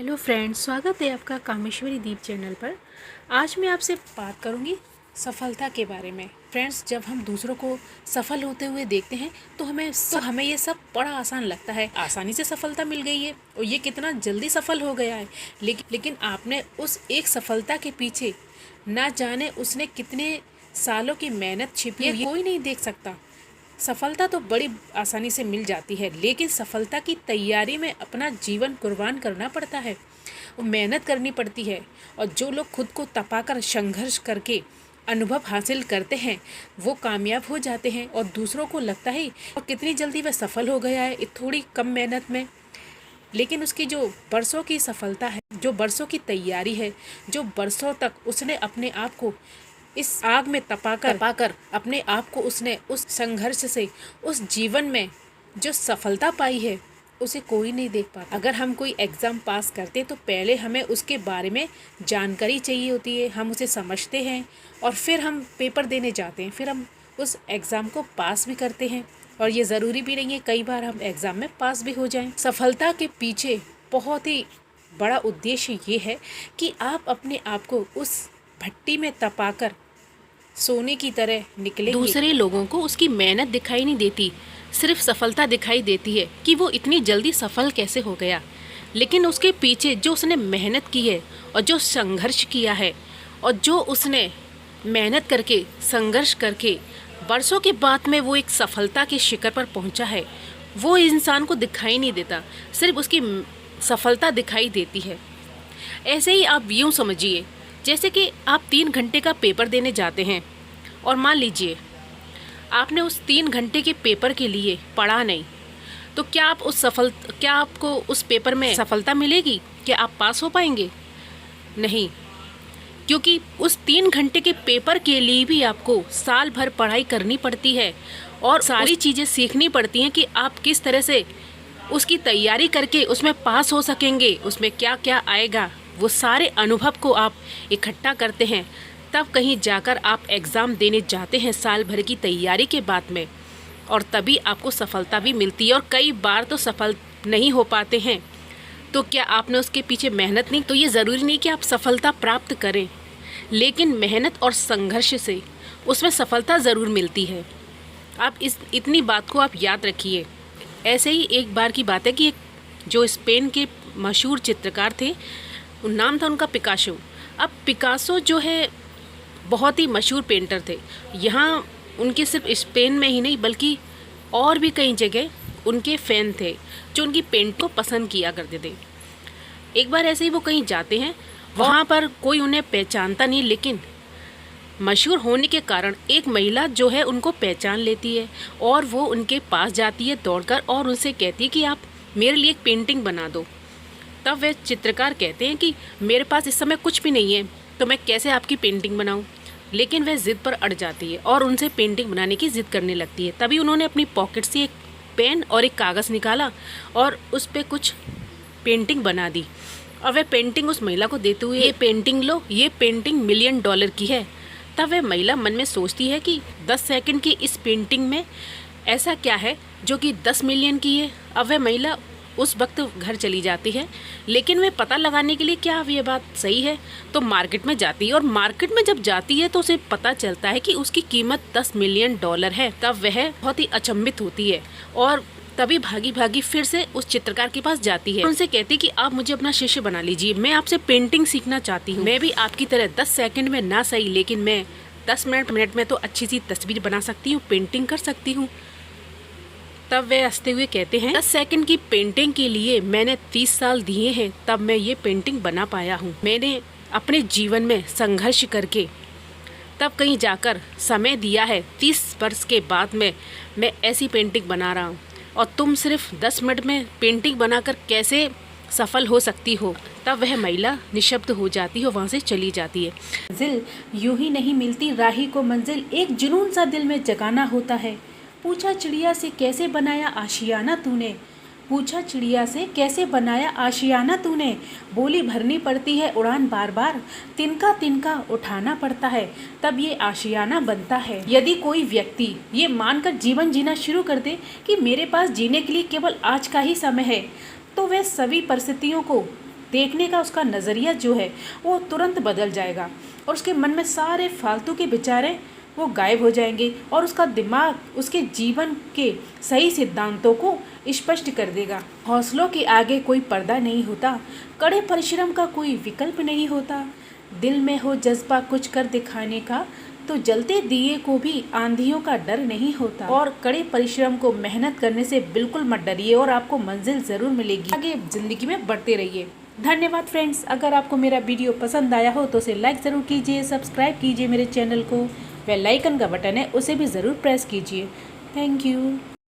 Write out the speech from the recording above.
Hello friends, स्वागत है आपका कामेश्वरी दीप चैनल पर। आज मैं आपसे बात करूंगी सफलता के बारे में। फ्रेंड्स, जब हम दूसरों को सफल होते हुए देखते हैं तो हमें ये सब बड़ा आसान लगता है। आसानी से सफलता मिल गई है और ये कितना जल्दी सफल हो गया है। लेकिन आपने उस एक सफलता के पीछे ना जाने उसने कितने सालों की मेहनत छिपी है, कोई नहीं देख सकता। सफलता तो बड़ी आसानी से मिल जाती है, लेकिन सफलता की तैयारी में अपना जीवन कुर्बान करना पड़ता है, वो मेहनत करनी पड़ती है। और जो लोग खुद को तपाकर संघर्ष करके अनुभव हासिल करते हैं वो कामयाब हो जाते हैं, और दूसरों को लगता है और कितनी जल्दी वह सफल हो गया है थोड़ी कम मेहनत में। लेकिन उसकी जो बरसों की सफलता है, जो बरसों की तैयारी है, जो बरसों तक उसने अपने आप को इस आग में तपाकर अपने आप को उसने उस संघर्ष से उस जीवन में जो सफलता पाई है उसे कोई नहीं देख पाता। अगर हम कोई एग्ज़ाम पास करते तो पहले हमें उसके बारे में जानकारी चाहिए होती है, हम उसे समझते हैं और फिर हम पेपर देने जाते हैं, फिर हम उस एग्ज़ाम को पास भी करते हैं। और ये ज़रूरी भी नहीं है कई बार हम एग्ज़ाम में पास भी हो जाएं। सफलता के पीछे बहुत ही बड़ा उद्देश्य ये है कि आप अपने आप को उस भट्टी में तपाकर सोने की तरह निकले। दूसरे लोगों को उसकी मेहनत दिखाई नहीं देती, सिर्फ सफलता दिखाई देती है कि वो इतनी जल्दी सफल कैसे हो गया। लेकिन उसके पीछे जो उसने मेहनत की है और जो संघर्ष किया है और जो उसने मेहनत करके संघर्ष करके बरसों के बाद में वो एक सफलता के शिखर पर पहुंचा है, वो इंसान को दिखाई नहीं देता, सिर्फ उसकी सफलता दिखाई देती है। ऐसे ही आप यूँ समझिए, जैसे कि आप 3 घंटे का पेपर देने जाते हैं और मान लीजिए आपने उस 3 घंटे के पेपर के लिए पढ़ा नहीं, तो क्या आपको उस पेपर में सफलता मिलेगी? क्या आप पास हो पाएंगे? नहीं, क्योंकि उस 3 घंटे के पेपर के लिए भी आपको साल भर पढ़ाई करनी पड़ती है और सारी चीज़ें सीखनी पड़ती हैं कि आप किस तरह से उसकी तैयारी करके उसमें पास हो सकेंगे, उसमें क्या क्या आएगा। वो सारे अनुभव को आप इकट्ठा करते हैं, तब कहीं जाकर आप एग्ज़ाम देने जाते हैं साल भर की तैयारी के बाद में, और तभी आपको सफलता भी मिलती है। और कई बार तो सफल नहीं हो पाते हैं, तो क्या आपने उसके पीछे मेहनत नहीं? तो ये ज़रूरी नहीं कि आप सफलता प्राप्त करें, लेकिन मेहनत और संघर्ष से उसमें सफलता ज़रूर मिलती है। आप इतनी बात को आप याद रखिए। ऐसे ही एक बार की बात है कि एक जो स्पेन के मशहूर चित्रकार थे, नाम था उनका पिकासो। अब पिकासो जो है बहुत ही मशहूर पेंटर थे। यहाँ उनके सिर्फ स्पेन में ही नहीं बल्कि और भी कई जगह उनके फ़ैन थे जो उनकी पेंट को पसंद किया करते थे। एक बार ऐसे ही वो कहीं जाते हैं, वहाँ पर कोई उन्हें पहचानता नहीं, लेकिन मशहूर होने के कारण एक महिला जो है उनको पहचान लेती है और वो उनके पास जाती है दौड़कर और उनसे कहती है कि आप मेरे लिए एक पेंटिंग बना दो। तब वे चित्रकार कहते हैं कि मेरे पास इस समय कुछ भी नहीं है, तो मैं कैसे आपकी पेंटिंग बनाऊं। लेकिन वह ज़िद पर अड़ जाती है और उनसे पेंटिंग बनाने की ज़िद करने लगती है। तभी उन्होंने अपनी पॉकेट से एक पेन और एक कागज़ निकाला और उस पर कुछ पेंटिंग बना दी, और वह पेंटिंग उस महिला को देते हुए, ये पेंटिंग लो, ये पेंटिंग $1 मिलियन की है। तब वह महिला मन में सोचती है कि 10 सेकंड की इस पेंटिंग में ऐसा क्या है जो कि 10 मिलियन की है। अब वह महिला उस वक्त घर चली जाती है, लेकिन वह पता लगाने के लिए क्या ये बात सही है तो मार्केट में जाती है, और मार्केट में जब जाती है तो उसे पता चलता है कि उसकी कीमत $10 मिलियन है। तब वह बहुत ही अचंभित होती है और तभी भागी भागी फिर से उस चित्रकार के पास जाती है। उनसे कहती है कि आप मुझे अपना शिष्य बना लीजिए, मैं आपसे पेंटिंग सीखना चाहती हूँ। मैं भी आपकी तरह 10 सेकंड में ना सही, लेकिन मैं 10 मिनट में तो अच्छी सी तस्वीर बना सकती हूँ, पेंटिंग कर सकती हूँ। तब वे हंसते हुए कहते हैं, 10 सेकंड की पेंटिंग के लिए मैंने 30 साल दिए हैं, तब मैं ये पेंटिंग बना पाया हूँ। मैंने अपने जीवन में संघर्ष करके तब कहीं जाकर समय दिया है। 30 वर्ष के बाद में मैं ऐसी पेंटिंग बना रहा हूँ, और तुम सिर्फ 10 मिनट में पेंटिंग बनाकर कैसे सफल हो सकती हो। तब वह महिला निशब्द हो जाती है, वहाँ से चली जाती है। मंजिल यूं ही नहीं मिलती, राही को मंजिल एक जुनून सा दिल में जगाना होता है। पूछा चिड़िया से कैसे बनाया आशियाना तूने, पूछा चिड़िया से कैसे बनाया आशियाना तूने। बोली भरनी पड़ती है उड़ान बार बार, तिनका तिनका उठाना पड़ता है, तब ये आशियाना बनता है। यदि कोई व्यक्ति ये मानकर जीवन जीना शुरू कर दे कि मेरे पास जीने के लिए केवल आज का ही समय है, तो वह सभी परिस्थितियों को देखने का उसका नज़रिया जो है वो तुरंत बदल जाएगा और उसके मन में सारे फालतू के विचारें वो गायब हो जाएंगे और उसका दिमाग उसके जीवन के सही सिद्धांतों को स्पष्ट कर देगा। हौसलों के आगे कोई पर्दा नहीं होता, कड़े परिश्रम का कोई विकल्प नहीं होता। दिल में हो जज्बा कुछ कर दिखाने का तो जलते दिए को भी आंधियों का डर नहीं होता। और कड़े परिश्रम को मेहनत करने से बिल्कुल मत डरिए और आपको मंजिल ज़रूर मिलेगी। आगे ज़िंदगी में बढ़ते रहिए। धन्यवाद फ्रेंड्स। अगर आपको मेरा वीडियो पसंद आया हो तो उसे लाइक ज़रूर कीजिए, सब्सक्राइब कीजिए मेरे चैनल को, बेल आइकन का बटन है उसे भी ज़रूर प्रेस कीजिए। Thank you.